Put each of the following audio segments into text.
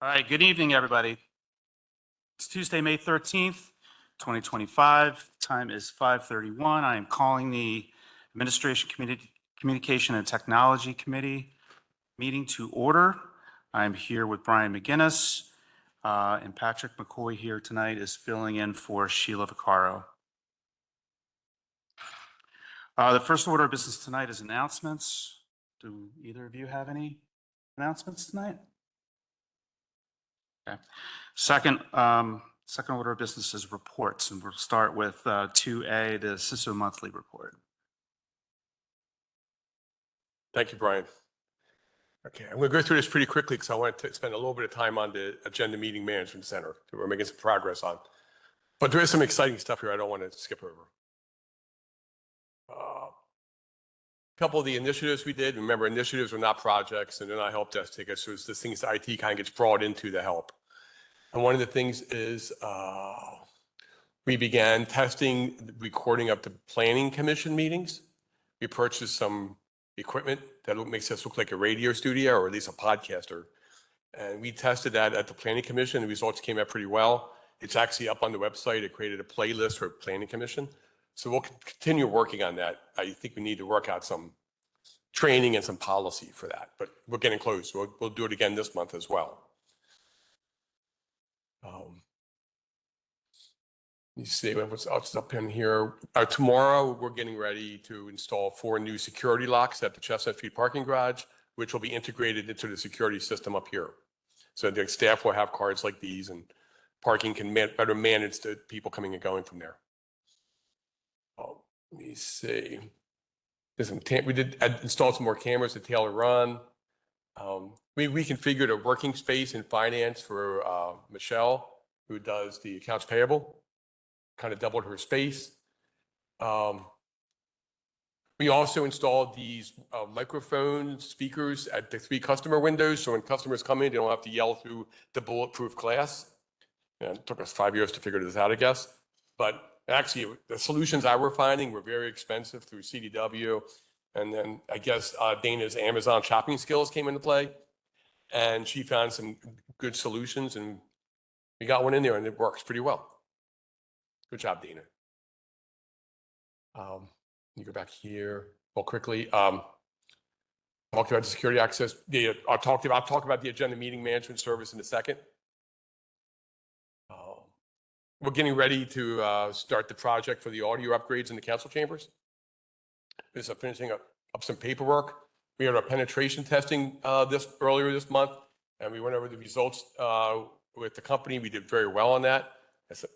All right, good evening, everybody. It's Tuesday, May 13th, 2025. Time is 5:31. I am calling the Administration Committee, Communication and Technology Committee meeting to order. I'm here with Brian McGinnis, and Patrick McCoy here tonight is filling in for Sheila Vaccaro. The first order of business tonight is announcements. Do either of you have any announcements tonight? Okay. Second order of business is reports, and we'll start with 2A, the CISO monthly report. Thank you, Brian. Okay, I'm going to go through this pretty quickly because I want to spend a little bit of time on the Agenda Meeting Management Center that we're making some progress on. But there is some exciting stuff here I don't want to skip over. A couple of the initiatives we did, remember initiatives are not projects and they're not help desk tickets, so it's the things that IT kind of gets brought into to help. And one of the things is we began testing the recording of the Planning Commission meetings. We purchased some equipment that makes us look like a radio studio or at least a podcaster. And we tested that at the Planning Commission. The results came out pretty well. It's actually up on the website. It created a playlist for Planning Commission. So we'll continue working on that. I think we need to work out some training and some policy for that, but we're getting close. We'll do it again this month as well. You see what's up in here. Tomorrow, we're getting ready to install 4 new security locks at the Chestnut Street parking garage, which will be integrated into the security system up here. So the staff will have cards like these and parking can better manage the people coming and going from there. Let me see. We did install some more cameras at Taylor Run. We reconfigured a working space in finance for Michelle, who does the accounts payable. Kind of doubled her space. We also installed these microphone speakers at the 3 customer windows. So when customers come in, they don't have to yell through the bulletproof glass. And it took us 5 years to figure this out, I guess. But actually, the solutions I were finding were very expensive through CDW. And then I guess Dana's Amazon shopping skills came into play. And she found some good solutions. And we got one in there and it works pretty well. Good job, Dana. You go back here real quickly. Talked about the security access. I'll talk about the Agenda Meeting Management Service in a second. We're getting ready to start the project for the audio upgrades in the council chambers. Just finishing up some paperwork. We had our penetration testing earlier this month, and we went over the results with the company. We did very well on that.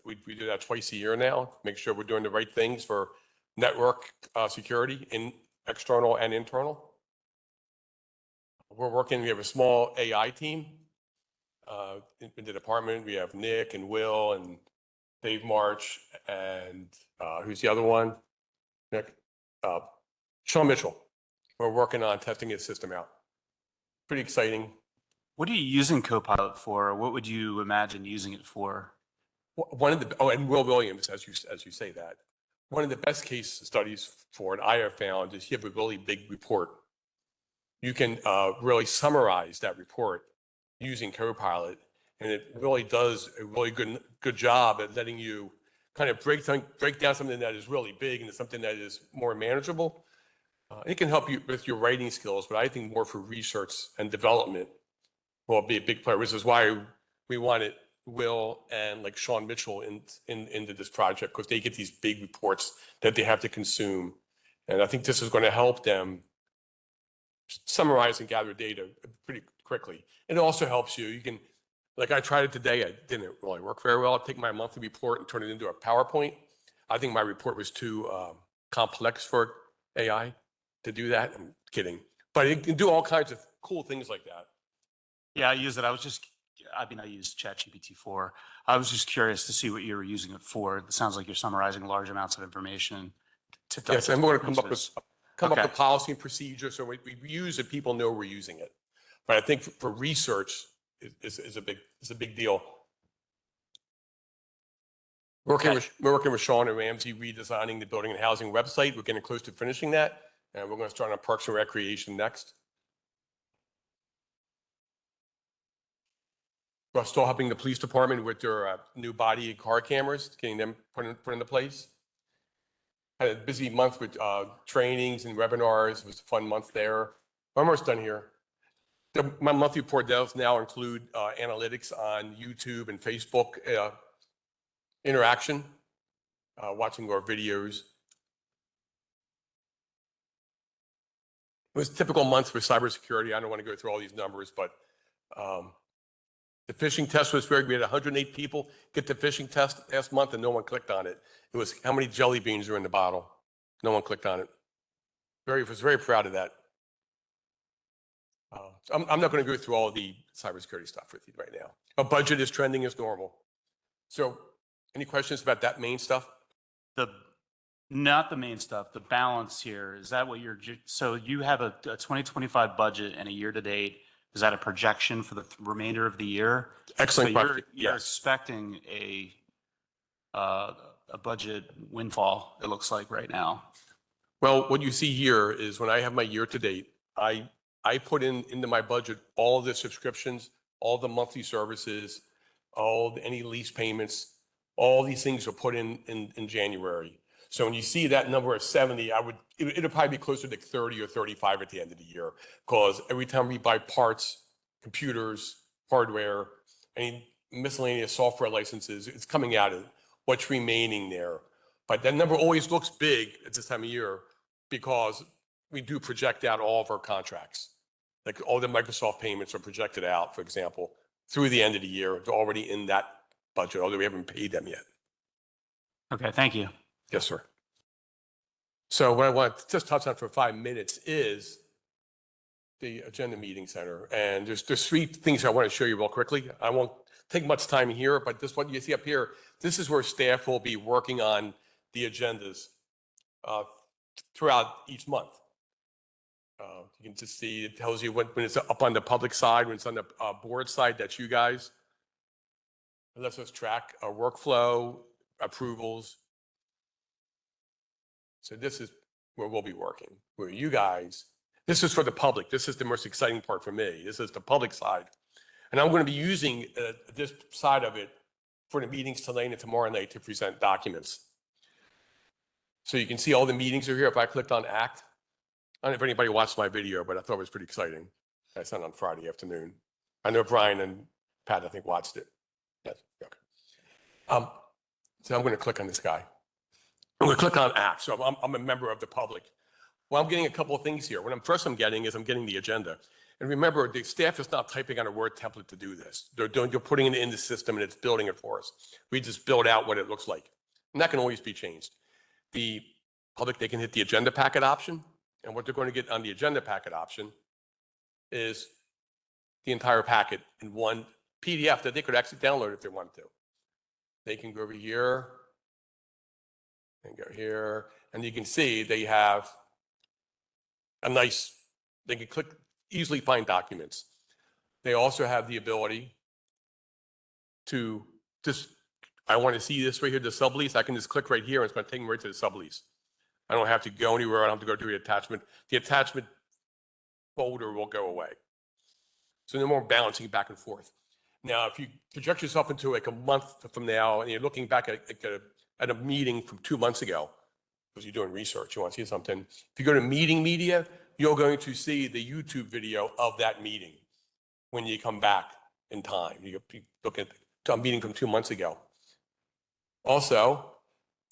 We do that twice a year now. Make sure we're doing the right things for network security, in external and internal. We have a small AI team in the department. We have Nick and Will and Dave March and who's the other one? Nick? Sean Mitchell. We're working on testing his system out. Pretty exciting. What are you using Copilot for? What would you imagine using it for? And Will Williams, as you say that. One of the best case studies for it I have found is you have a really big report. You can really summarize that report using Copilot, and it really does a really good job at letting you kind of break down something that is really big into something that is more manageable. It can help you with your writing skills, but I think more for research and development will be a big player, which is why we wanted Will and like Sean Mitchell into this project, because they get these big reports that they have to consume. And I think this is going to help them summarize and gather data pretty quickly. It also helps you. You can, like I tried it today, it didn't really work very well. I'll take my monthly report and turn it into a PowerPoint. I think my report was too complex for AI to do that. I'm kidding. But it can do all kinds of cool things like that. Yeah, I use it. I use ChatGPT 4. I was just curious to see what you were using it for. It sounds like you're summarizing large amounts of information. Yes, and we're going to come up with policy and procedure so we use it, people know we're using it. But I think for research is a big deal. We're working with Sean and Ramsey redesigning the building and housing website. We're getting close to finishing that, and we're going to start on Parks and Recreation next. We're still helping the police department with their new body car cameras, getting them put into place. Had a busy month with trainings and webinars. It was a fun month there. I'm almost done here. My monthly report does now include analytics on YouTube and Facebook interaction, watching our videos. It was a typical month for cybersecurity. I don't want to go through all these numbers, but the phishing test was very, we had 108 people get the phishing test last month and no one clicked on it. It was how many jelly beans are in the bottle. No one clicked on it. Was very proud of that. I'm not going to go through all the cybersecurity stuff with you right now. Our budget is trending as normal. So any questions about that main stuff? Not the main stuff, the balance here, is that what so you have a 2025 budget and a year to date. Is that a projection for the remainder of the year? Excellent So question. You're Yes. expecting a budget windfall, it looks like right now. Well, what you see here is when I have my year to date, I put into my budget all the subscriptions, all the monthly services, any lease payments, all these things are put in January. So when you see that number of 70, it'll probably be closer to 30 or 35 at the end of the year, because every time we buy parts, computers, hardware, any miscellaneous software licenses, it's coming out of what's remaining there. But that number always looks big at this time of year because we do project out all of our contracts. Like all the Microsoft payments are projected out, for example, through the end of the year. They're already in that budget, although we haven't paid them yet. Okay, thank you. Yes, sir. So what I want to just touch on for 5 minutes is the Agenda Meeting Center. And there's 3 things I want to show you real quickly. I won't take much time here, but this what you see up here, this is where staff will be working on the agendas throughout each month. You can just see, it tells you when it's up on the public side, when it's on the board side, that's you guys. It lets us track our workflow, approvals. So this is where we'll be working, where you guys, this is for the public. This is the most exciting part for me. This is the public side. And I'm going to be using this side of it for the meetings tonight and tomorrow night to present documents. So you can see all the meetings are here. If I clicked on ACT, I don't know if anybody watched my video, but I thought it was pretty exciting. I sent it on Friday afternoon. I know Brian and Pat, I think, watched it. Yes. Okay. So I'm going to click on this guy. I'm going to click on ACT. So I'm a member of the public. Well, I'm getting a couple of things here. What I'm getting the agenda. And remember, the staff is not typing on a Word template to do this. They're putting it in the system and it's building it for us. We just build out what it looks like. And that can always be changed. The public, they can hit the agenda packet option. And what they're going to get on the agenda packet option is the entire packet in one PDF that they could actually download if they wanted to. They can go over here and go here, and you can see they have they can click, easily find documents. They also have the ability to I want to see this right here, the sublease. I can just click right here and it's going to take me right to the sublease. I don't have to go anywhere. I don't have to go to the attachment. The attachment folder will go away. So no more balancing back and forth. Now, if you project yourself into like a month from now and you're looking back at a meeting from 2 months ago, because you're doing research, you want to see something. If you go to meeting media, you're going to see the YouTube video of that meeting when you come back in time. You look at a meeting from 2 months ago. Also,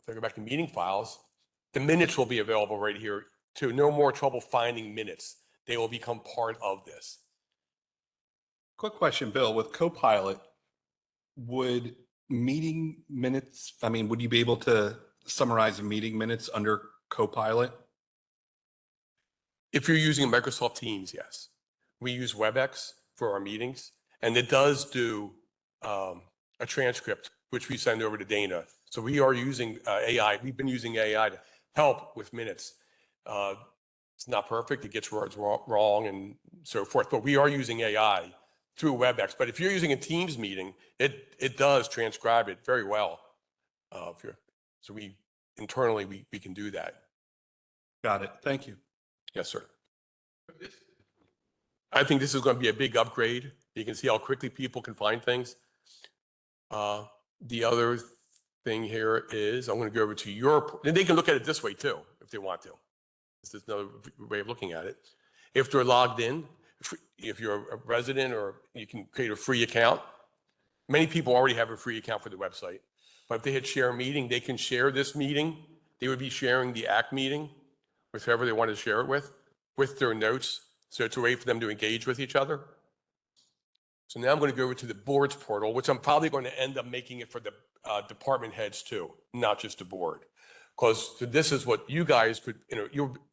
if I go back to meeting files, the minutes will be available right here too. No more trouble finding minutes. They will become part of this. Quick question, Bill, with Copilot, would meeting minutes, would you be able to summarize the meeting minutes under Copilot? If you're using Microsoft Teams, yes. We use WebEx for our meetings, and it does do a transcript, which we send over to Dana. So we are using AI. We've been using AI to help with minutes. It's not perfect. It gets words wrong and so forth, but we are using AI through WebEx. But if you're using a Teams meeting, it does transcribe it very well. So internally, we can do that. Got it. Thank you. Yes, sir. I think this is going to be a big upgrade. You can see how quickly people can find things. The other thing here is, I'm going to go over to your, and they can look at it this way too, if they want to. This is another way of looking at it. If they're logged in, if you're a resident, or you can create a free account. Many people already have a free account for the website, but if they hit share meeting, they can share this meeting. They would be sharing the ACT meeting with whoever they want to share it with their notes. So it's a way for them to engage with each other. So now I'm going to go over to the board's portal, which I'm probably going to end up making it for the department heads too, not just the board. Because this is what you guys could,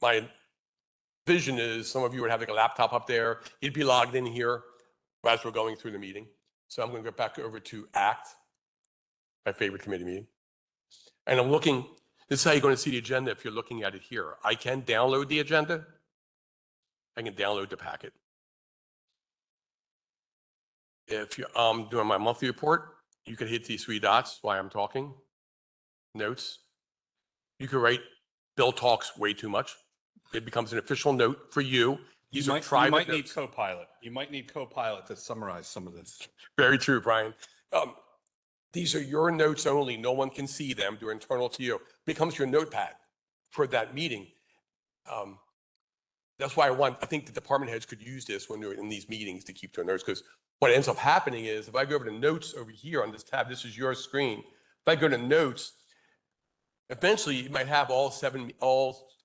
my vision is some of you would have like a laptop up there. You'd be logged in here as we're going through the meeting. So I'm going to go back over to ACT, my favorite committee meeting. And I'm looking, this is how you're going to see the agenda if you're looking at it here. I can download the agenda. I can download the packet. If I'm doing my monthly report, you can hit these 3 dots while I'm talking. Notes. You can write, Bill talks way too much. It becomes an official note for you. These are private you might need notes. Copilot. You might need Copilot to summarize some of this. Very true, Brian. These are your notes only. No one can see them. They're internal to you. Becomes your notepad for that meeting. That's why I think the department heads could use this when they're in these meetings to keep their notes, because what ends up happening is if I go over to notes over here on this tab, this is your screen. If I go to notes, eventually you might have all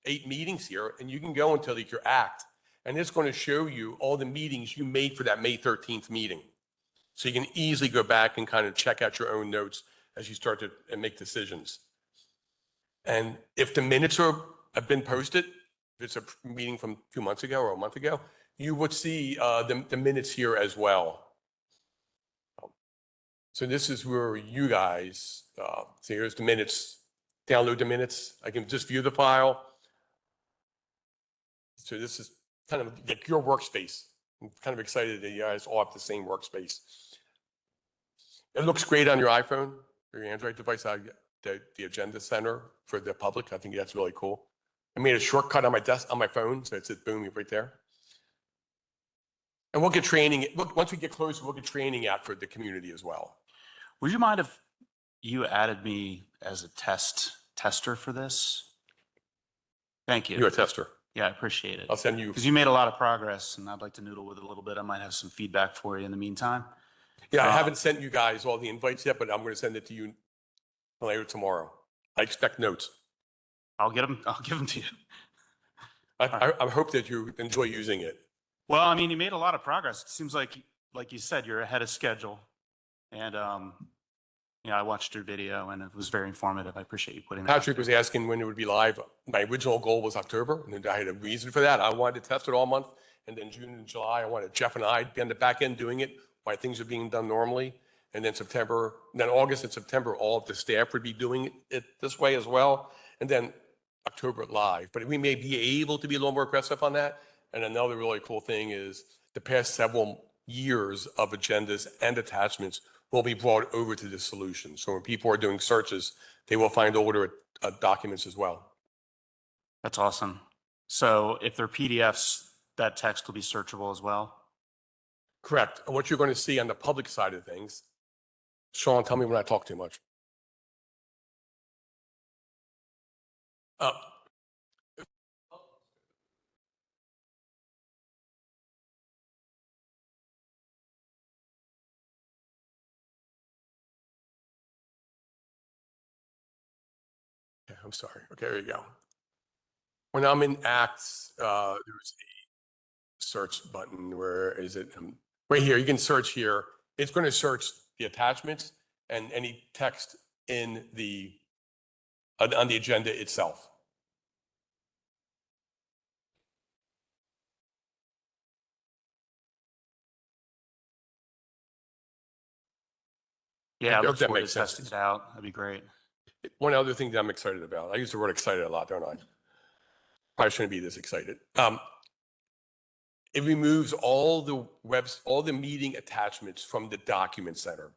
8 meetings here, and you can go until like your ACT, and it's going to show you all the meetings you made for that May 13th meeting. So you can easily go back and kind of check out your own notes as you start to make decisions. And if the minutes have been posted, if it's a meeting from 2 months ago or a month ago, you would see the minutes here as well. So this is where you guys, so here's the minutes, download the minutes. I can just view the file. So this is kind of like your workspace. I'm kind of excited that you guys all have the same workspace. It looks great on your iPhone or your Android device, the agenda center for the public. I think that's really cool. I made a shortcut on my desk, on my phone, so it's boom, right there. And we'll get training, once we get closer, we'll get training out for the community as well. Would you mind if you added me as a tester for this? Thank you. You're a tester. Yeah, I appreciate it. I'll send you. Because you made a lot of progress, and I'd like to noodle with it a little bit. I might have some feedback for you in the meantime. Yeah, I haven't sent you guys all the invites yet, but I'm going to send it to you later tomorrow. I expect notes. I'll give them to you. I hope that you enjoy using it. Well, I mean, you made a lot of progress. It seems like you said, you're ahead of schedule. And, I watched your video and it was very informative. I appreciate you putting that. Patrick was asking when it would be live. My original goal was October, and then I had a reason for that. I wanted to test it all month. And then June and July, I wanted Jeff and I to be on the back end doing it while things are being done normally. And then August and September, all of the staff would be doing it this way as well. And then October live. But we may be able to be a little more aggressive on that. And another really cool thing is the past several years of agendas and attachments will be brought over to this solution. So when people are doing searches, they will find older documents as well. That's awesome. So if they're PDFs, that text will be searchable as well? Correct. And what you're going to see on the public side of things, Sean, tell me when I talk too much. I'm sorry. Okay, there you go. When I'm in ACTS, there's a search button. Where is it? Right here. You can search here. It's going to search the attachments and any text in the on the agenda itself. Yeah, I hope look that forward to makes sense. testing it out. That'd be great. One other thing that I'm excited about. I use the word excited a lot, don't I? Probably shouldn't be this excited. It removes all the meeting attachments from the document center,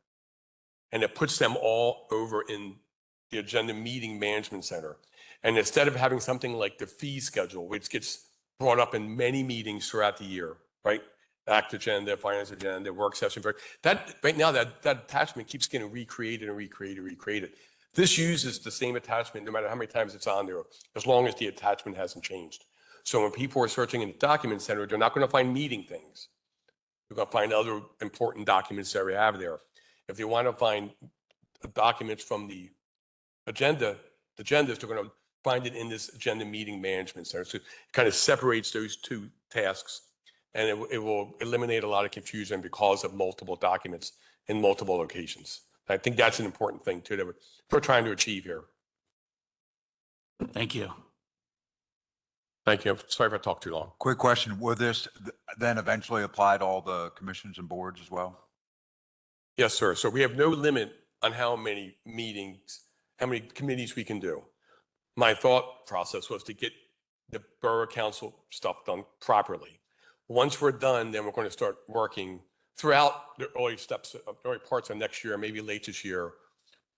and it puts them all over in the agenda meeting management center. And instead of having something like the fee schedule, which gets brought up in many meetings throughout the year, right? act agenda, finance agenda, work session. That right now, that attachment keeps getting recreated and recreated, recreated. This uses the same attachment no matter how many times it's on there, as long as the attachment hasn't changed. So when people are searching in the document center, they're not going to find meeting things. They're going to find other important documents that we have there. If they want to find documents from the agendas, they're going to find it in this agenda meeting management center. So it kind of separates those two tasks, and it will eliminate a lot of confusion because of multiple documents in multiple locations. I think that's an important thing too that we're trying to achieve here. Thank you. Thank you. Sorry if I talked too long. Quick question, will this then eventually apply to all the commissions and boards as well? Yes, sir. So we have no limit on how many meetings, how many committees we can do. My thought process was to get the borough council stuff done properly. Once we're done, then we're going to start working throughout the early steps, early parts of next year, maybe late this year,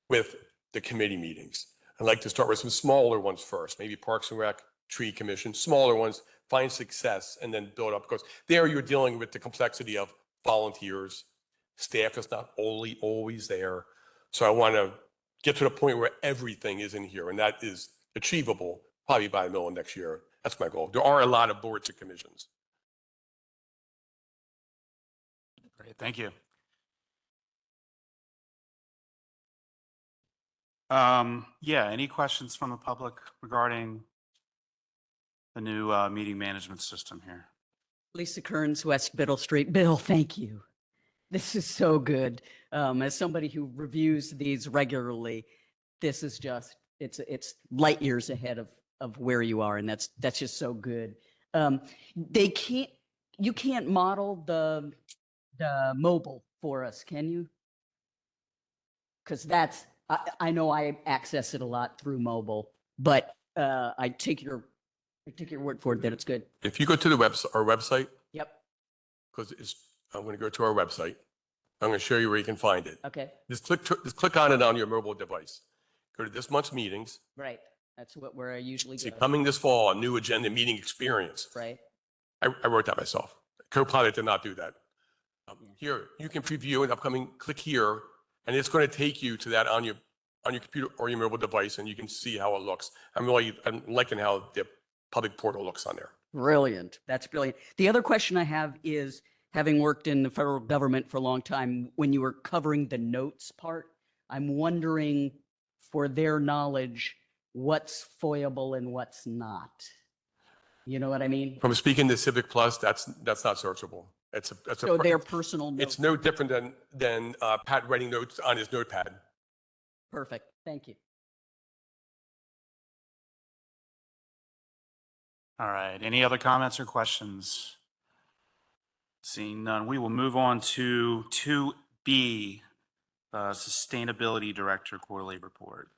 with the committee meetings. I'd like to start with some smaller ones first, maybe Parks and Rec, Tree Commission, smaller ones, find success, and then build up, because there you're dealing with the complexity of volunteers. Staff is not always there. So I want to get to the point where everything is in here, and that is achievable probably by the middle of next year. That's my goal. There are a lot of boards and commissions. Great, thank you. Yeah, any questions from the public regarding the new meeting management system here? Lisa Kearns, West Biddle Street. Bill, thank you. This is so good. As somebody who reviews these regularly, this is just, it's light years ahead of where you are, and that's just so good. You can't model the mobile for us, can you? Because I know I access it a lot through mobile, but I take your word for it that it's good. If you go to our website, Yep. because I'm going to go to our website. I'm going to show you where you can find it. Okay. Just click on it on your mobile device. Go to this month's meetings. Right. That's where I usually See, go. coming this fall, a new agenda meeting experience. Right. I wrote that myself. Copilot did not do that. Here, you can preview an upcoming, click here, and it's going to take you to that on your computer or your mobile device, and you can see how it looks. I'm liking how the public portal looks on there. Brilliant. That's brilliant. The other question I have is, having worked in the federal government for a long time, when you were covering the notes part, I'm wondering, for their knowledge, what's foiable and what's not. You know what I mean? From speaking to Civic Plus, that's not searchable. So their personal notes. It's no different than Pat writing notes on his notepad. Perfect. Thank you. All right, any other comments or questions? Seeing none, we will move on to 2B, Sustainability Director Quarterly Report.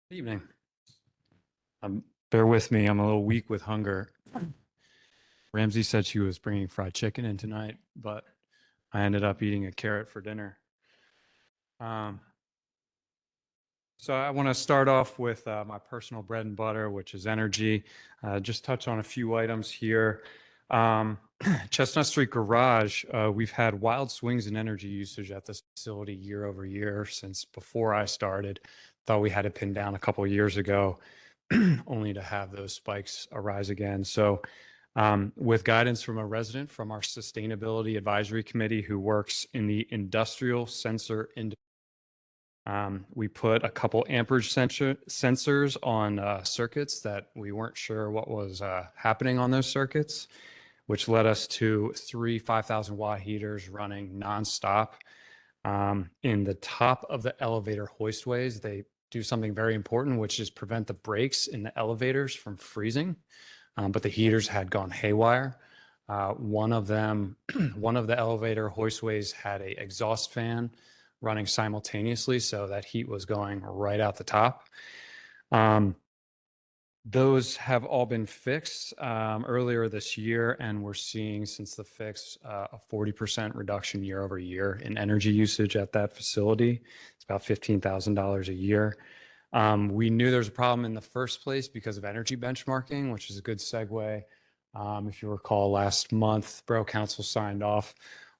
Good evening. Bear with me, I'm a little weak with hunger. Ramsey said she was bringing fried chicken in tonight, but I ended up eating a carrot for dinner. So I want to start off with my personal bread and butter, which is energy. Just touch on a few items here. Chestnut Street Garage, we've had wild swings in energy usage at this facility year over year since before I started. Thought we had it pinned down a couple of years ago, only to have those spikes arise again. So with guidance from a resident from our Sustainability Advisory Committee who works in the industrial sensor industry, we put a couple amperage sensors on circuits that we weren't sure what was happening on those circuits, which led us to 3 5,000 watt heaters running nonstop. In the top of the elevator hoistways, they do something very important, which is prevent the brakes in the elevators from freezing. But the heaters had gone haywire. One of the elevator hoistways had a exhaust fan running simultaneously, so that heat was going right out the top. Those have all been fixed earlier this year, and we're seeing since the fix a 40% reduction year over year in energy usage at that facility. It's about $15,000 a year. We knew there was a problem in the first place because of energy benchmarking, which is a good segue. If you recall, last month, Borough Council signed off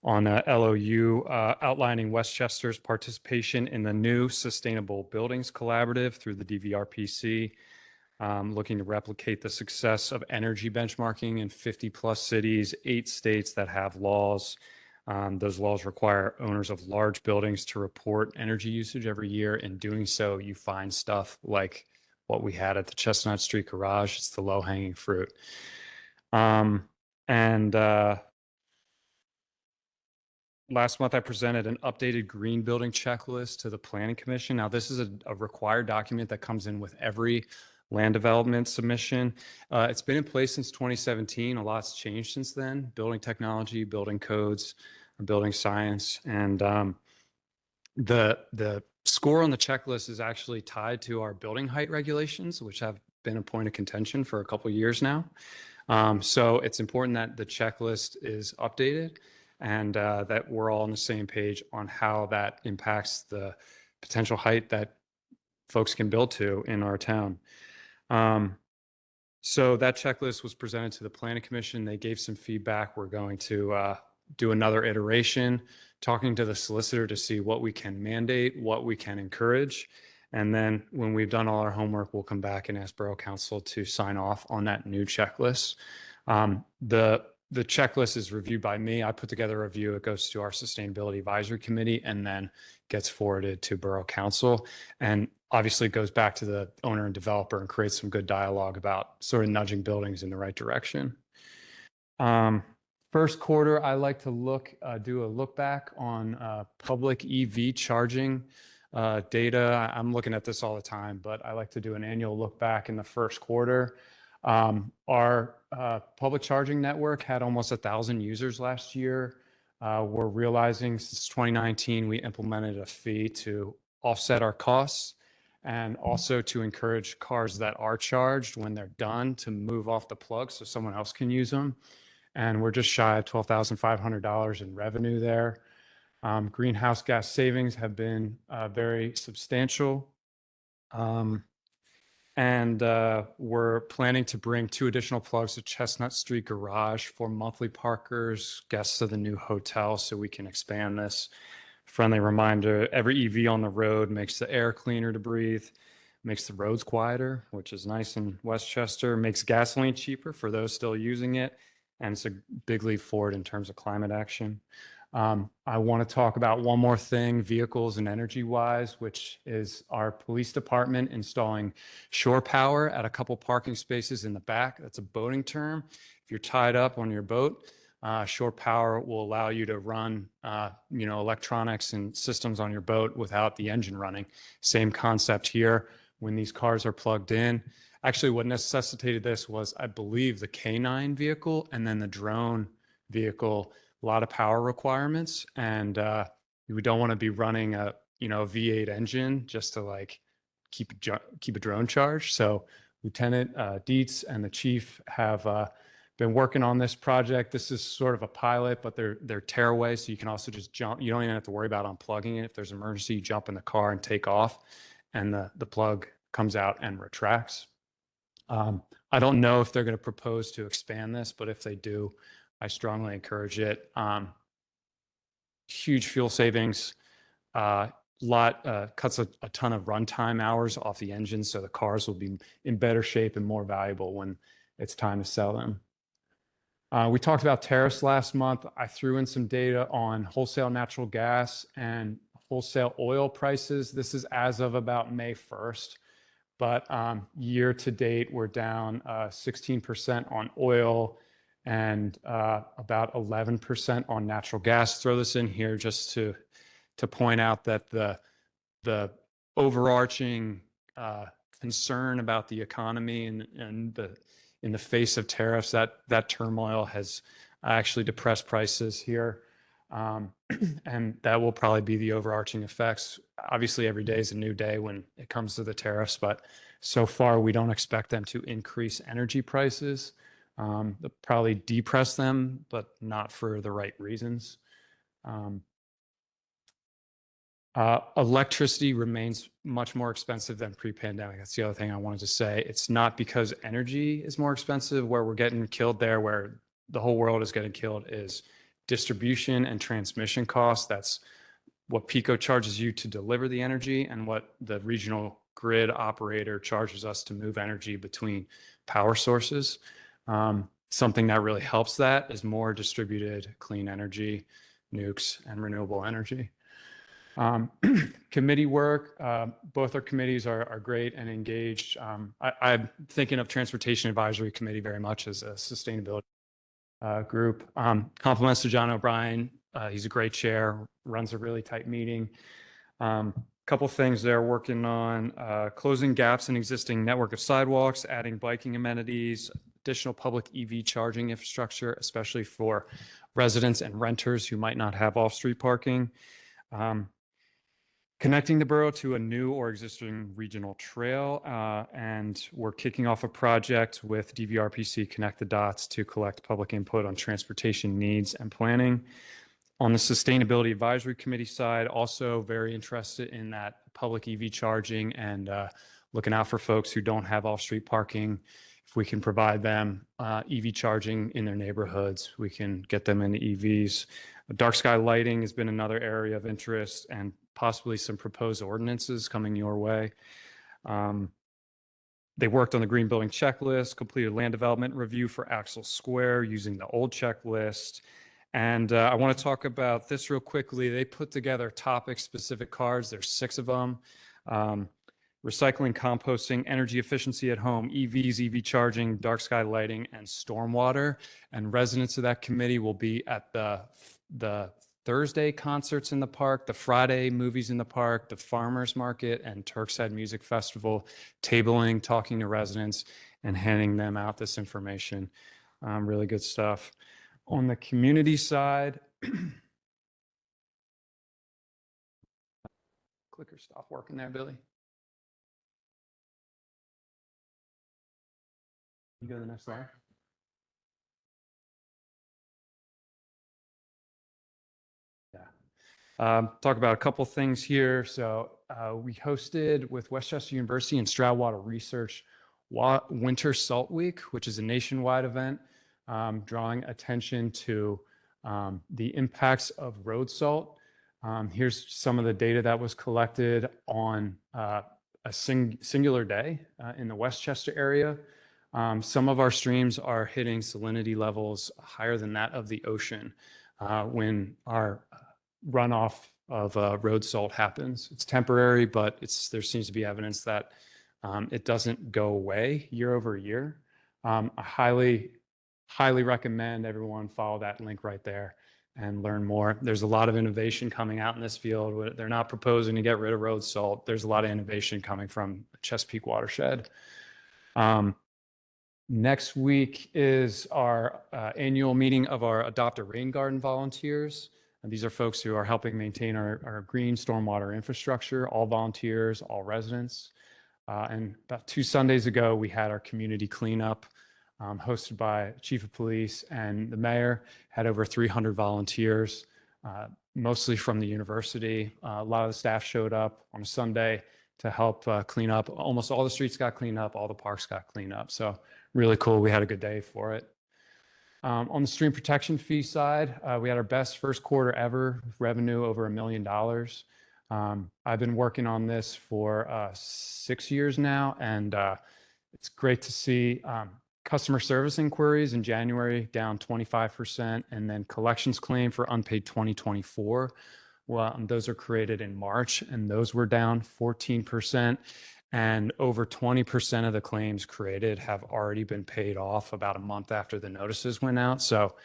on a LOU outlining Westchester's participation in the new Sustainable Buildings Collaborative through the DVRPC, looking to replicate the success of energy benchmarking in 50-plus cities, 8 states that have laws. Those laws require owners of large buildings to report energy usage every year. In doing so, you find stuff like what we had at the Chestnut Street Garage. It's the low-hanging fruit. Last month, I presented an updated green building checklist to the Planning Commission. Now, this is a required document that comes in with every land development submission. It's been in place since 2017. A lot's changed since then. Building technology, building codes, building science. And the score on the checklist is actually tied to our building height regulations, which have been a point of contention for a couple of years now. So it's important that the checklist is updated and that we're all on the same page on how that impacts the potential height that folks can build to in our town. So that checklist was presented to the Planning Commission. They gave some feedback. We're going to do another iteration, talking to the solicitor to see what we can mandate, what we can encourage. And then when we've done all our homework, we'll come back and ask Borough Council to sign off on that new checklist. The checklist is reviewed by me. I put together a review. It goes to our Sustainability Advisory Committee and then gets forwarded to Borough Council. And obviously it goes back to the owner and developer and creates some good dialogue about sort of nudging buildings in the right direction. First quarter, I like to do a look back on public EV charging data. I'm looking at this all the time, but I like to do an annual look back in the first quarter. Our public charging network had almost 1,000 users last year. We're realizing since 2019, we implemented a fee to offset our costs and also to encourage cars that are charged when they're done to move off the plug so someone else can use them. And we're just shy of $12,500 in revenue there. Greenhouse gas savings have been very substantial. And we're planning to bring 2 additional plugs to Chestnut Street Garage for monthly parkers, guests of the new hotel, so we can expand this. Friendly reminder, every EV on the road makes the air cleaner to breathe, makes the roads quieter, which is nice in Westchester, makes gasoline cheaper for those still using it, and it's a big leap forward in terms of climate action. I want to talk about one more thing, vehicles and energy wise, which is our police department installing shore power at a couple parking spaces in the back. That's a boating term. If you're tied up on your boat, shore power will allow you to run, electronics and systems on your boat without the engine running. Same concept here when these cars are plugged in. Actually, what necessitated this was, I believe, the K9 vehicle and then the drone vehicle, a lot of power requirements. And we don't want to be running a V8 engine just to keep a drone charged. So Lieutenant Dietz and the chief have been working on this project. This is sort of a pilot, but they're tearaway, so you can also just jump. You don't even have to worry about unplugging it. If there's an emergency, you jump in the car and take off, and the plug comes out and retracts. I don't know if they're going to propose to expand this, but if they do, I strongly encourage it. Huge fuel savings, cuts a ton of runtime hours off the engine, so the cars will be in better shape and more valuable when it's time to sell them. We talked about tariffs last month. I threw in some data on wholesale natural gas and wholesale oil prices. This is as of about May 1st. But year to date, we're down 16% on oil and about 11% on natural gas. Throw this in here just to point out that the overarching concern about the economy and in the face of tariffs, that turmoil has actually depressed prices here. And that will probably be the overarching effects. Obviously, every day is a new day when it comes to the tariffs, but so far we don't expect them to increase energy prices. They'll probably depress them, but not for the right reasons. Electricity remains much more expensive than pre-pandemic. That's the other thing I wanted to say. It's not because energy is more expensive where we're getting killed there, where the whole world is getting killed, is distribution and transmission costs. That's what PECO charges you to deliver the energy and what the regional grid operator charges us to move energy between power sources. Something that really helps that is more distributed clean energy, nukes, and renewable energy. Committee work, both our committees are great and engaged. I'm thinking of Transportation Advisory Committee very much as a sustainability group. Compliments to John O'Brien. He's a great chair, runs a really tight meeting. Couple things they're working on, closing gaps in existing network of sidewalks, adding biking amenities, additional public EV charging infrastructure, especially for residents and renters who might not have off-street parking. Connecting the borough to a new or existing regional trail, and we're kicking off a project with DVRPC Connect the Dots to collect public input on transportation needs and planning. On the Sustainability Advisory Committee side, also very interested in that public EV charging and looking out for folks who don't have off-street parking. If we can provide them EV charging in their neighborhoods, we can get them into EVs. Dark sky lighting has been another area of interest, and possibly some proposed ordinances coming your way. They worked on the green building checklist, completed land development review for Axel Square using the old checklist. And I want to talk about this real quickly. They put together topic-specific cards. There's 6 of them. Recycling, composting, energy efficiency at home, EVs, EV charging, dark sky lighting, and stormwater. And residents of that committee will be at the Thursday concerts in the park, the Friday movies in the park, the farmers market, and Turk's Head Music Festival, tabling, talking to residents, and handing them out this information. Really good stuff. On the community side, clicker stop working there, Billy. You go to the next slide. Yeah. Talk about a couple things here. So we hosted with Westchester University and Stroudwater Research Winter Salt Week, which is a nationwide event drawing attention to the impacts of road salt. Here's some of the data that was collected on a singular day in the Westchester area. Some of our streams are hitting salinity levels higher than that of the ocean when our runoff of road salt happens. It's temporary, but there seems to be evidence that it doesn't go away year over year. I highly recommend everyone follow that link right there and learn more. There's a lot of innovation coming out in this field. They're not proposing to get rid of road salt. There's a lot of innovation coming from Chesapeake Watershed. Next week is our annual meeting of our Adopt a Rain Garden volunteers. And these are folks who are helping maintain our green stormwater infrastructure, all volunteers, all residents. And about 2 Sundays ago, we had our community cleanup hosted by Chief of Police, and the mayor had over 300 volunteers, mostly from the university. A lot of the staff showed up on a Sunday to help clean up. Almost all the streets got cleaned up, all the parks got cleaned up. So really cool. We had a good day for it. On the stream protection fee side, we had our best first quarter ever, revenue over $1 million. I've been working on this for 6 years now, and it's great to see customer service inquiries in January down 25%, and then collections claim for unpaid 2024. Well, those are created in March, and those were down 14%. And over 20% of the claims created have already been paid off about a month after the notices went out. So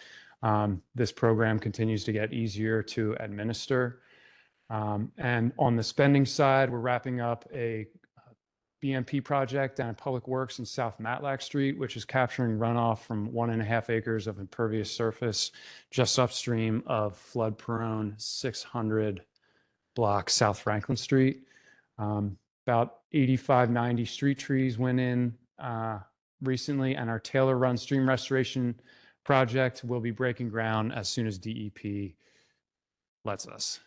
this program continues to get easier to administer. And on the spending side, we're wrapping up a BMP project down at Public Works in South Matlack Street, which is capturing runoff from 1.5 acres of impervious surface just upstream of flood-prone 600 block South Franklin Street. About 85, 90 street trees went in recently, and our Taylor Run Stream Restoration Project will be breaking ground as soon as DEP lets us.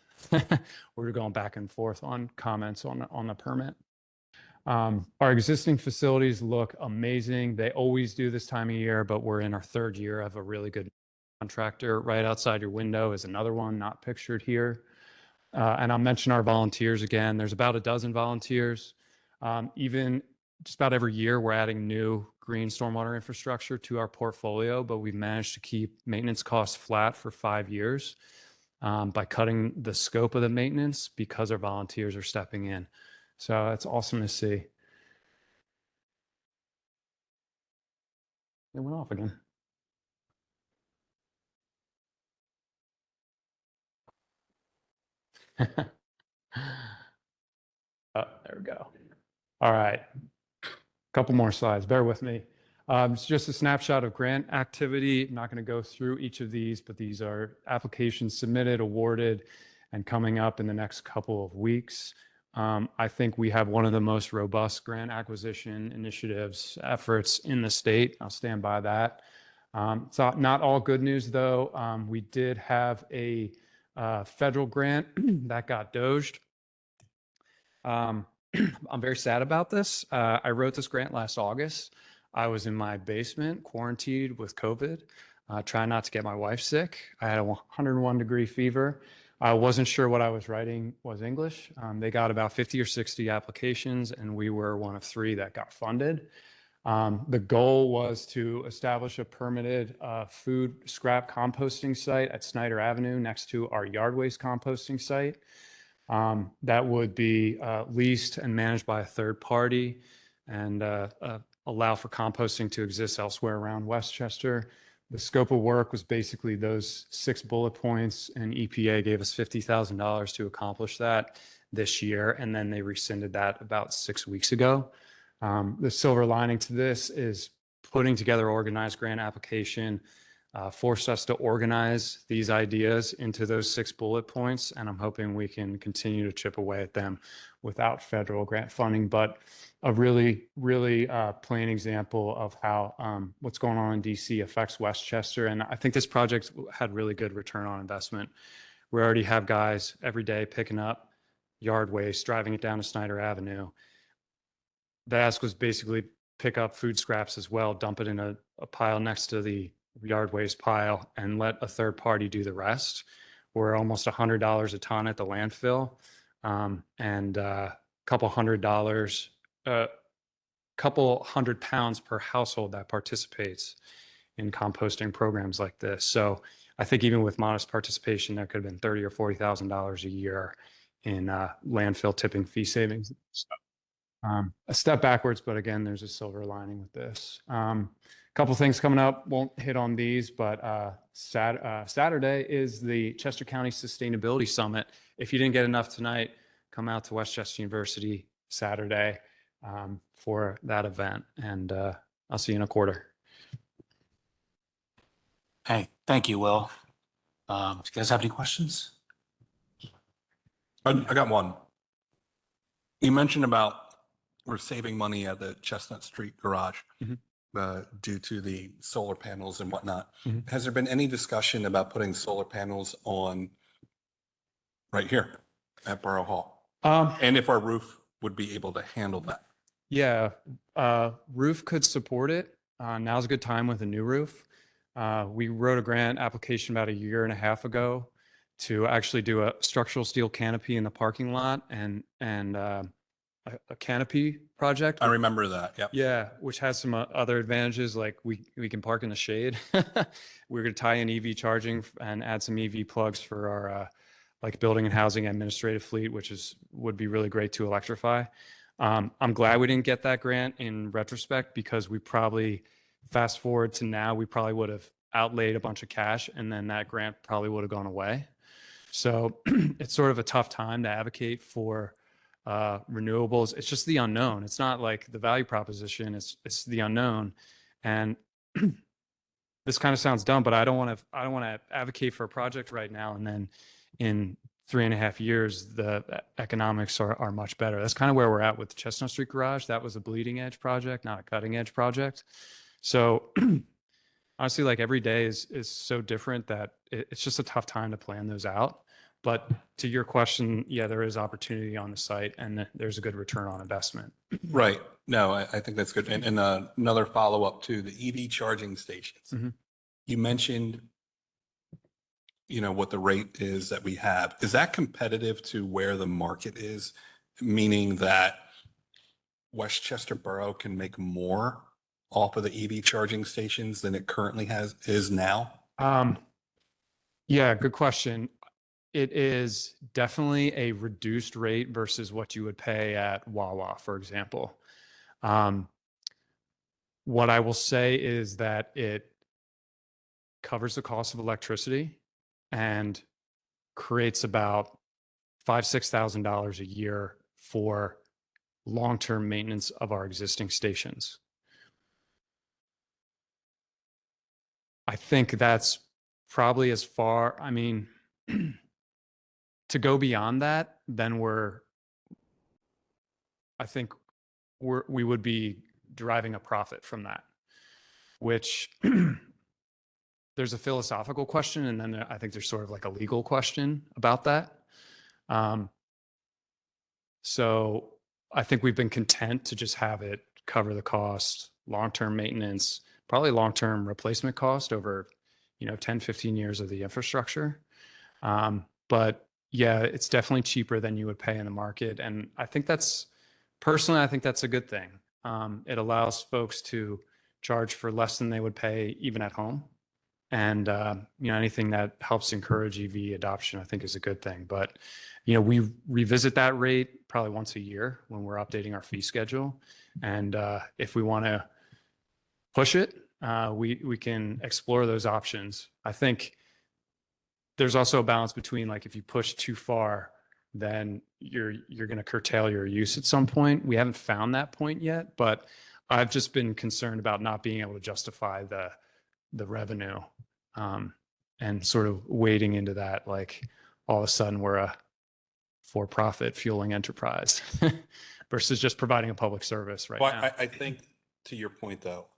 we're going back and forth on comments on the permit. Our existing facilities look amazing. They always do this time of year, but we're in our third year of a really good contractor. Right outside your window is another one not pictured here. And I'll mention our volunteers again. There's about a dozen volunteers. Even just about every year, we're adding new green stormwater infrastructure to our portfolio, but we've managed to keep maintenance costs flat for 5 years by cutting the scope of the maintenance because our volunteers are stepping in. So it's awesome to see. It went off again. There we go. All right. Couple more slides. Bear with me. It's just a snapshot of grant activity. I'm not going to go through each of these, but these are applications submitted, awarded, and coming up in the next couple of weeks. I think we have one of the most robust grant acquisition initiatives efforts in the state. I'll stand by that. It's not all good news, though. We did have a federal grant that got doged. I'm very sad about this. I wrote this grant last August. I was in my basement, quarantined with COVID, trying not to get my wife sick. I had a 101-degree fever. I wasn't sure what I was writing was English. They got about 50 or 60 applications, and we were one of 3 that got funded. The goal was to establish a permitted food scrap composting site at Snyder Avenue next to our yard waste composting site. That would be leased and managed by a third party and allow for composting to exist elsewhere around Westchester. The scope of work was basically those 6 bullet points, and EPA gave us $50,000 to accomplish that this year, and then they rescinded that about 6 weeks ago. The silver lining to this is putting together an organized grant application forced us to organize these ideas into those 6 bullet points, and I'm hoping we can continue to chip away at them without federal grant funding, but a really, really plain example of how what's going on in DC affects Westchester. And I think this project had really good return on investment. We already have guys every day picking up yard waste, driving it down to Snyder Avenue. The ask was basically pick up food scraps as well, dump it in a pile next to the yard waste pile, and let a third party do the rest. We're almost $100 a ton at the landfill, and couple hundred pounds per household that participates in composting programs like this. So I think even with modest participation, there could have been $30,000 or $40,000 a year in landfill tipping fee savings. A step backwards, but again, there's a silver lining with this. Couple things coming up. Won't hit on these, but Saturday is the Chester County Sustainability Summit. If you didn't get enough tonight, come out to Westchester University Saturday for that event, and I'll see you in a quarter. Hey, thank you, Will. Do you guys have any questions? I got one. You mentioned about we're saving money at the Chestnut Street garage due to the solar panels and whatnot. Has there been any discussion about putting solar panels on right here at Borough Hall? And if our roof would be able to handle that? Yeah, roof could support it. Now's a good time with a new roof. We wrote a grant application about 1.5 years ago to actually do a structural steel canopy in the parking lot and a canopy project. I remember that. Yep. Yeah, which has some other advantages, like we can park in the shade. We're going to tie in EV charging and add some EV plugs for our like building and housing administrative fleet, which would be really great to electrify. I'm glad we didn't get that grant in retrospect, because we probably fast forward to now, we probably would have outlaid a bunch of cash, and then that grant probably would have gone away. So it's sort of a tough time to advocate for renewables. It's just the unknown. It's not like the value proposition. It's the unknown. And this kind of sounds dumb, but I don't want to advocate for a project right now, and then in 3.5 years, the economics are much better. That's kind of where we're at with the Chestnut Street Garage. That was a bleeding edge project, not a cutting edge project. So honestly, like every day is so different that it's just a tough time to plan those out. But to your question, yeah, there is opportunity on the site and there's a good return on investment. Right. No, I think that's good. And another follow-up to the EV charging stations. Mhm. You mentioned, what the rate is that we have. Is that competitive to where the market is? Meaning that Westchester Borough can make more off of the EV charging stations than it currently is now? Yeah, good question. It is definitely a reduced rate versus what you would pay at Wawa, for example. What I will say is that it covers the cost of electricity and creates about $5,000-$6,000 a year for long-term maintenance of our existing stations. I think that's probably as far, I mean, to go beyond that, then I think we would be deriving a profit from that, which there's a philosophical question. And then I think there's sort of like a legal question about that. So I think we've been content to just have it cover the cost, long-term maintenance, probably long-term replacement cost over, 10, 15 years of the infrastructure. But yeah, it's definitely cheaper than you would pay in the market. And personally, I think that's a good thing. It allows folks to charge for less than they would pay even at home. And, anything that helps encourage EV adoption, I think is a good thing. But, we revisit that rate probably once a year when we're updating our fee schedule. And if we want to push it, we can explore those options. I think there's also a balance between, like, if you push too far, then you're going to curtail your use at some point. We haven't found that point yet, but I've just been concerned about not being able to justify the revenue, and sort of wading into that, like all of a sudden we're a for-profit fueling enterprise versus just providing a public service right Well, now. I think to your point though,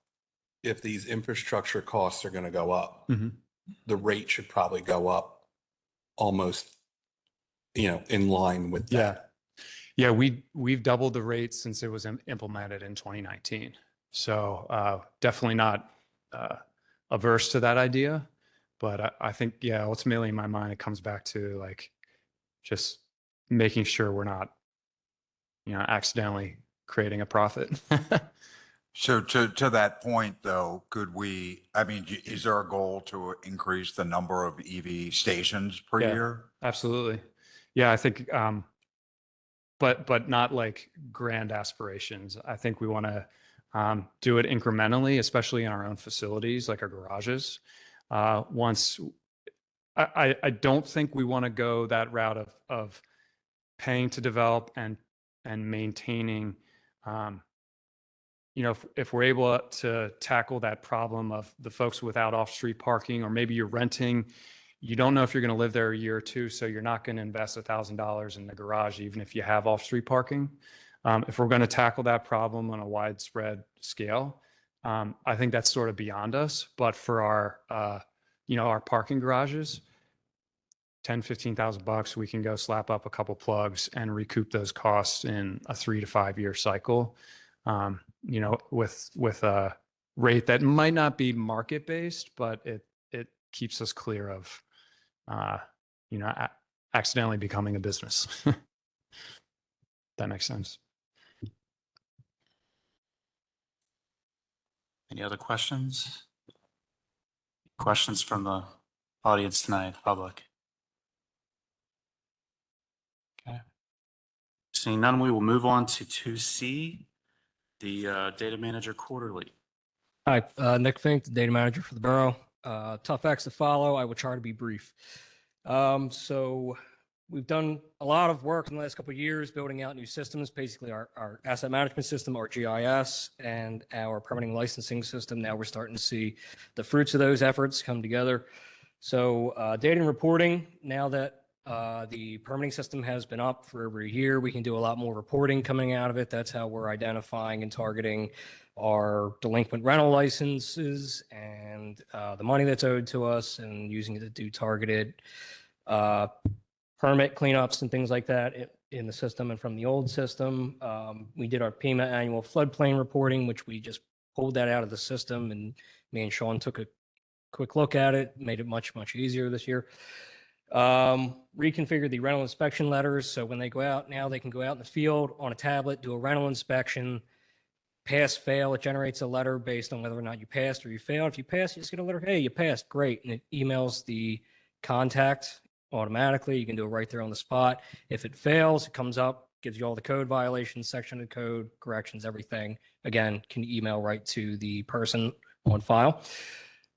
if these infrastructure costs are going to go up, Mhm. the rate should probably go up almost, in line with that. Yeah, we've doubled the rate since it was implemented in 2019. So definitely not averse to that idea, but I think, yeah, ultimately in my mind, it comes back to like just making sure we're not, accidentally creating a profit. So to that point, though, is there a goal to increase the number of EV stations per Yeah. year? Absolutely. Yeah, I think, but not like grand aspirations. I think we want to do it incrementally, especially in our own facilities, like our garages. I don't think we want to go that route of paying to develop and maintaining. If we're able to tackle that problem of the folks without off-street parking, or maybe you're renting, you don't know if you're going to live there a year or two, so you're not going to invest $1,000 in the garage, even if you have off-street parking. If we're going to tackle that problem on a widespread scale, I think that's sort of beyond us. But for our parking garages, $10,000-$15,000, we can go slap up a couple plugs and recoup those costs in a 3 to 5 year cycle. With a rate that might not be market based, but it keeps us clear of, accidentally becoming a business. That makes sense. Any other questions? Questions from the audience tonight, public? Okay. Seeing none, we will move on to 2C, the Data Manager Quarterly. Hi, Nick Fink, the data manager for the borough. Tough acts to follow. I will try to be brief. So we've done a lot of work in the last couple of years building out new systems, basically our asset management system, our GIS, and our permitting licensing system. Now we're starting to see the fruits of those efforts come together. So data and reporting, now that the permitting system has been up for over a year, we can do a lot more reporting coming out of it. That's how we're identifying and targeting our delinquent rental licenses and the money that's owed to us, and using it to do targeted permit cleanups and things like that in the system and from the old system. We did our FEMA annual floodplain reporting, which we just pulled that out of the system, and me and Sean took a quick look at it, made it much, much easier this year. Reconfigure the rental inspection letters. So when they go out now, they can go out in the field on a tablet, do a rental inspection, pass, fail. It generates a letter based on whether or not you passed or you failed. If you pass, you just get a letter, hey, you passed, great. And it emails the contact automatically. You can do it right there on the spot. If it fails, it comes up, gives you all the code violations, section of code, corrections, everything. Again, can email right to the person on file.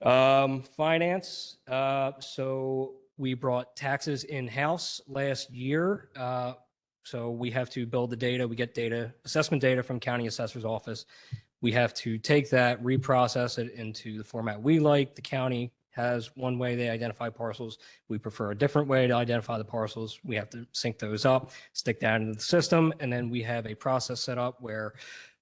Finance. So we brought taxes in-house last year. So we have to build the data. We get data, assessment data from county assessor's office. We have to take that, reprocess it into the format we like. The county has one way they identify parcels. We prefer a different way to identify the parcels. We have to sync those up, stick that into the system, and then we have a process set up where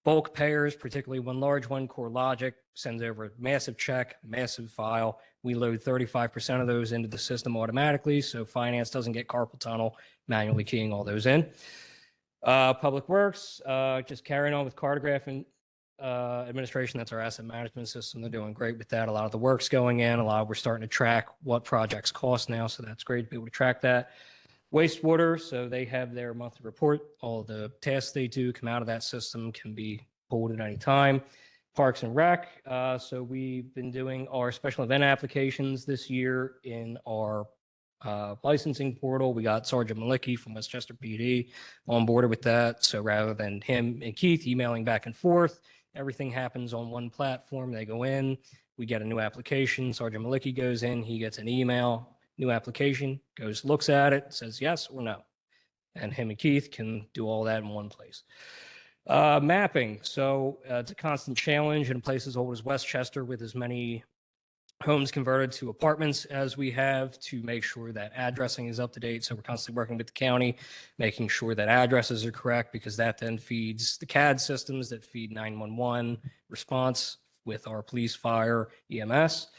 bulk payers, particularly one large one, CoreLogic, sends over a massive check, massive file. We load 35% of those into the system automatically, so finance doesn't get carpal tunnel manually keying all those in. Public Works, just carrying on with Cartograph and administration. That's our asset management system. They're doing great with that. A lot of the work's going in. We're starting to track what projects cost now, so that's great to be able to track that. Wastewater, so they have their monthly report. All the tasks they do come out of that system, can be pulled at any time. Parks and Rec, so we've been doing our special event applications this year in our licensing portal. We got Sergeant Malicki from Westchester PD on board with that. So rather than him and Keith emailing back and forth, everything happens on one platform. They go in, we get a new application. Sergeant Malicki goes in, he gets an email. New application, goes, looks at it, says yes or no. And him and Keith can do all that in one place. Mapping. So it's a constant challenge in places as old as Westchester with as many homes converted to apartments as we have, to make sure that addressing is up to date. So we're constantly working with the county, making sure that addresses are correct, because that then feeds the CAD systems that feed 911 response with our police, fire, EMS.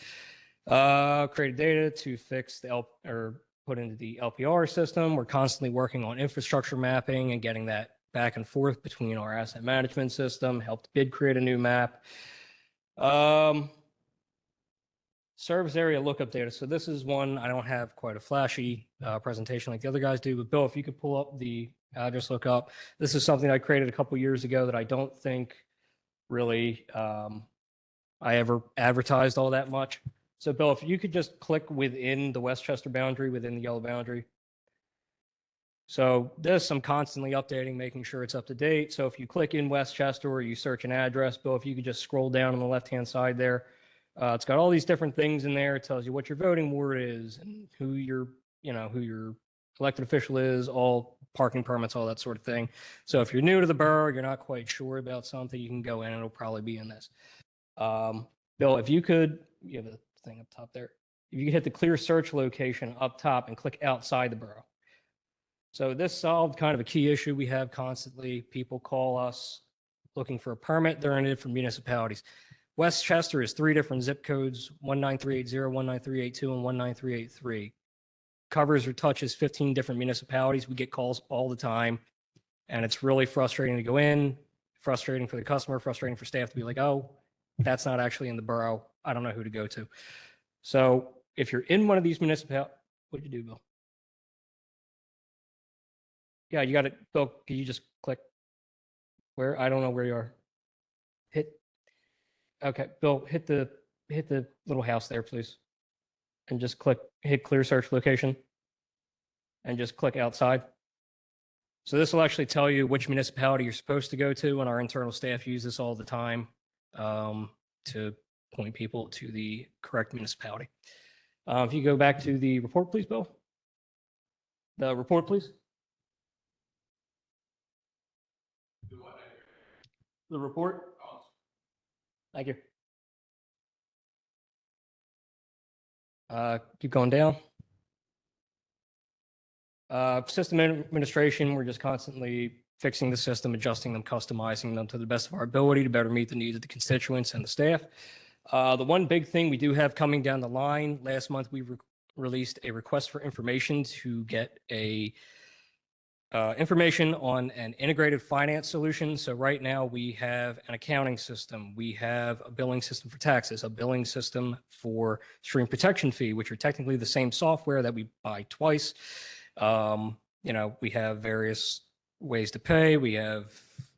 Created data to fix or put into the LPR system. We're constantly working on infrastructure mapping and getting that back and forth between our asset management system. Helped BID create a new map. Service area lookup data. So this is one, I don't have quite a flashy presentation like the other guys do, but Bill, if you could pull up the address lookup. This is something I created a couple years ago that I don't think really I ever advertised all that much. So Bill, if you could just click within the Westchester boundary, within the yellow boundary. So this I'm constantly updating, making sure it's up to date. So if you click in Westchester or you search an address, Bill, if you could just scroll down on the left-hand side there, it's got all these different things in there. It tells you what your voting ward is and who your elected official is, all parking permits, all that sort of thing. So if you're new to the borough, you're not quite sure about something, you can go in and it'll probably be in this. Bill, if you could, you have a thing up top there. If you could hit the clear search location up top and click outside the borough. So this solved kind of a key issue we have constantly. People call us looking for a permit. They're in it from municipalities. Westchester is 3 different zip codes, 19380, 19382, and 19383. Covers or touches 15 different municipalities. We get calls all the time, and it's really frustrating to go in, frustrating for the customer, frustrating for staff to be like, oh, that's not actually in the borough. I don't know who to go to. So if you're in one of these municipalities, what did you do, Bill? Yeah, you got it. Bill, can you just click where? I don't know where you are. Hit. Okay, Bill, hit the little house there, please. And just hit clear search location and just click outside. So this will actually tell you which municipality you're supposed to go to, and our internal staff use this all the time to point people to the correct municipality. If you go back to the report, please, Bill. The report, please. The report. Thank you. Keep going down. System administration, we're just constantly fixing the system, adjusting them, customizing them to the best of our ability to better meet the needs of the constituents and the staff. The one big thing we do have coming down the line, last month we released a request for information to get information on an integrated finance solution. So right now we have an accounting system, we have a billing system for taxes, a billing system for stream protection fee, which are technically the same software that we buy twice. We have various ways to pay. We have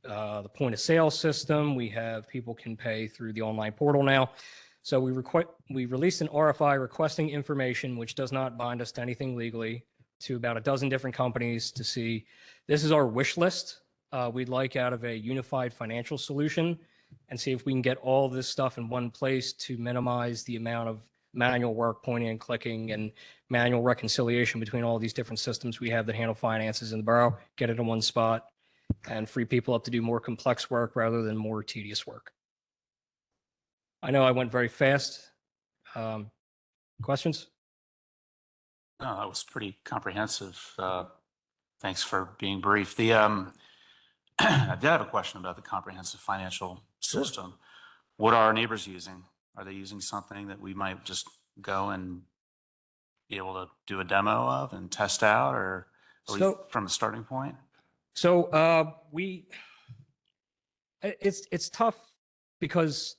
the point of sale system. We have people can pay through the online portal now. So we released an RFI requesting information, which does not bind us to anything legally, to about a dozen different companies to see. This is our wish list. We'd like out of a unified financial solution and see if we can get all this stuff in one place to minimize the amount of manual work, pointing and clicking, and manual reconciliation between all these different systems we have that handle finances in the borough, get it in one spot, and free people up to do more complex work rather than more tedious work. I know I went very fast. Questions? No, that was pretty comprehensive. Thanks for being brief. I did have a question about the comprehensive financial system. What are our neighbors using? Are they using something that we might just go and be able to do a demo of and test out, or at least from the starting point? So it's tough because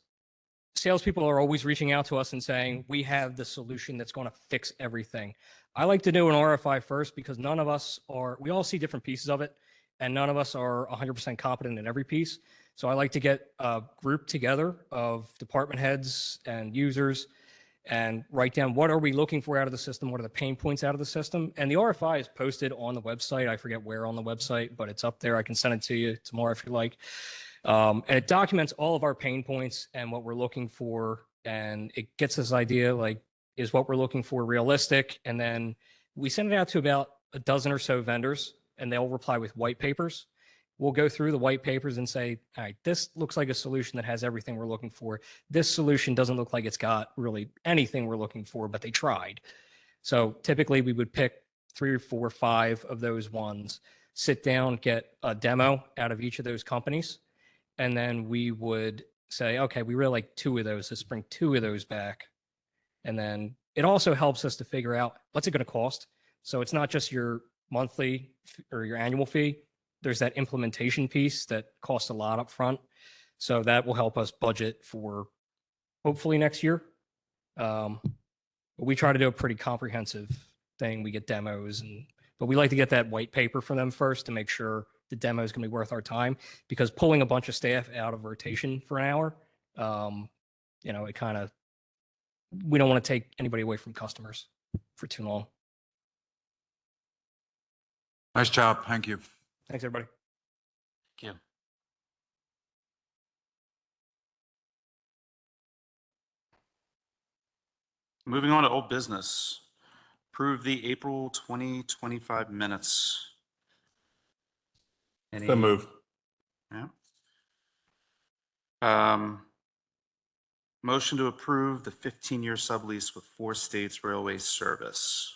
salespeople are always reaching out to us and saying, we have the solution that's going to fix everything. I like to do an RFI first because we all see different pieces of it, and none of us are 100% competent in every piece. So I like to get a group together of department heads and users and write down what are we looking for out of the system, what are the pain points out of the system. And the RFI is posted on the website. I forget where on the website, but it's up there. I can send it to you tomorrow if you like. And it documents all of our pain points and what we're looking for. And it gets this idea, like, is what we're looking for realistic? And then we send it out to about a dozen or so vendors, and they'll reply with white papers. We'll go through the white papers and say, all right, this looks like a solution that has everything we're looking for. This solution doesn't look like it's got really anything we're looking for, but they tried. So typically we would pick 3 or 4 or 5 of those ones, sit down, get a demo out of each of those companies. And then we would say, okay, we really like 2 of those. Let's bring 2 of those back. And then it also helps us to figure out what's it going to cost. So it's not just your monthly or your annual fee. There's that implementation piece that costs a lot up front. So that will help us budget for hopefully next year. But we try to do a pretty comprehensive thing. We get demos, but we like to get that white paper from them first to make sure the demo is going to be worth our time, because pulling a bunch of staff out of rotation for an hour, we don't want to take anybody away from customers for too long. Nice job. Thank you. Thanks, everybody. Thank you. Moving on to old business. Approve the April 2025 minutes. So move. Yeah. Motion to approve the 15-year sublease with 4 States Railway Service.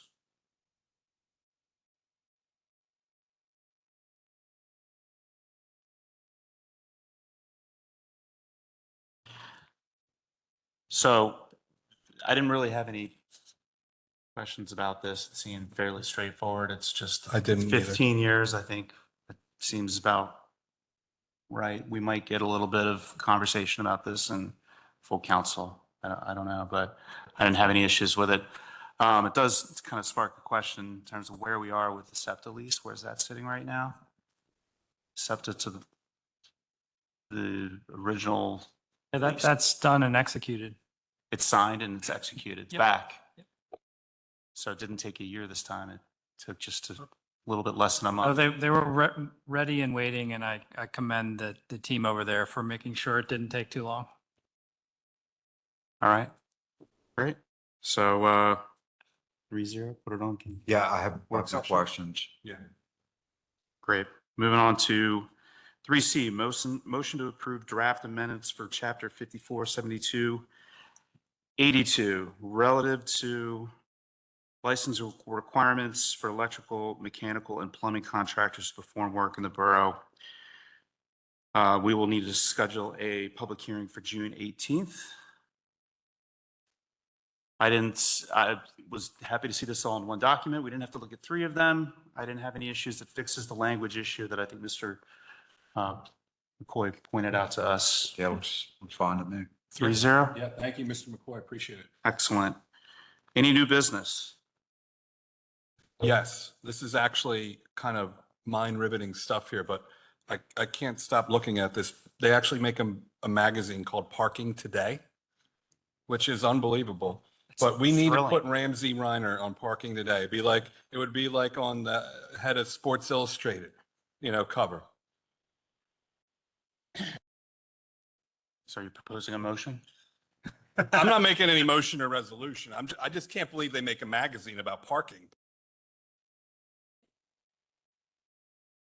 So I didn't really have any questions about this. It seemed fairly straightforward. It's just I didn't either. 15 years, I think, it seems about right. We might get a little bit of conversation about this in full council. I don't know, but I didn't have any issues with it. It does kind of spark a question in terms of where we are with the SEPTA lease. Where's that sitting right now? SEPTA to the original. Yeah, that's done and executed. It's signed and it's executed. It's Yep. back. So it didn't take a year this time. It took just a little bit less than a month. They were ready and waiting, and I commend the team over there for making sure it didn't take too long. All right. Great. So 3-0, put it on. Yeah, I have Work some session. questions. Yeah. Great. Moving on to 3C, motion to approve draft amendments for chapter 547282 relative to license requirements for electrical, mechanical, and plumbing contractors to perform work in the borough. We will need to schedule a public hearing for June 18th. I was happy to see this all in one document. We didn't have to look at three of them. I didn't have any issues. It fixes the language issue that I think Mr. McCoy pointed out to us. Yeah, looks fine to me. 3-0. Yeah, thank you, Mr. McCoy. Appreciate it. Excellent. Any new business? Yes, this is actually kind of mind riveting stuff here, but I can't stop looking at this. They actually make a magazine called Parking Today, which is unbelievable. But we need to put thrilling. Ramsey Reiner on Parking Today. It would be like on the head of Sports Illustrated, cover. So you're proposing a motion? I'm not making any motion or resolution. I just can't believe they make a magazine about parking.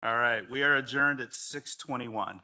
All right, we are adjourned at 6:21.